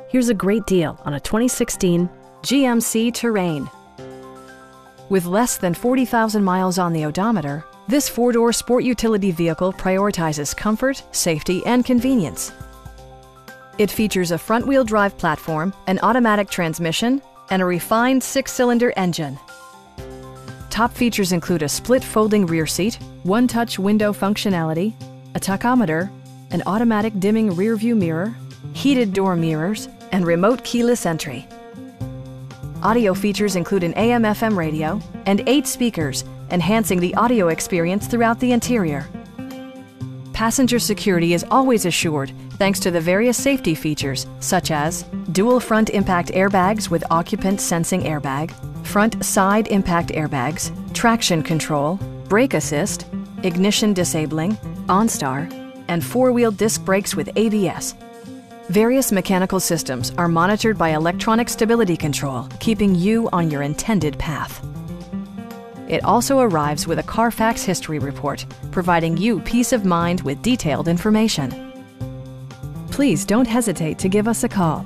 Here's a great deal on a 2016 GMC Terrain. With less than 40,000 miles on the odometer, this four-door sport utility vehicle prioritizes comfort, safety, and convenience. It features a front-wheel drive platform, an automatic transmission, and a refined six-cylinder engine. Top features include a split folding rear seat, one-touch window functionality, a tachometer, an automatic dimming rear-view mirror, heated door mirrors, and remote keyless entry. Audio features include an AM/FM radio and 8 speakers, enhancing the audio experience throughout the interior. Passenger security is always assured thanks to the various safety features such as dual front impact airbags with occupant sensing airbag, front side impact airbags, traction control, brake assist, ignition disabling, OnStar, and four-wheel disc brakes with ABS. Various mechanical systems are monitored by electronic stability control, keeping you on your intended path. It also arrives with a Carfax history report, providing you peace of mind with detailed information. Please don't hesitate to give us a call.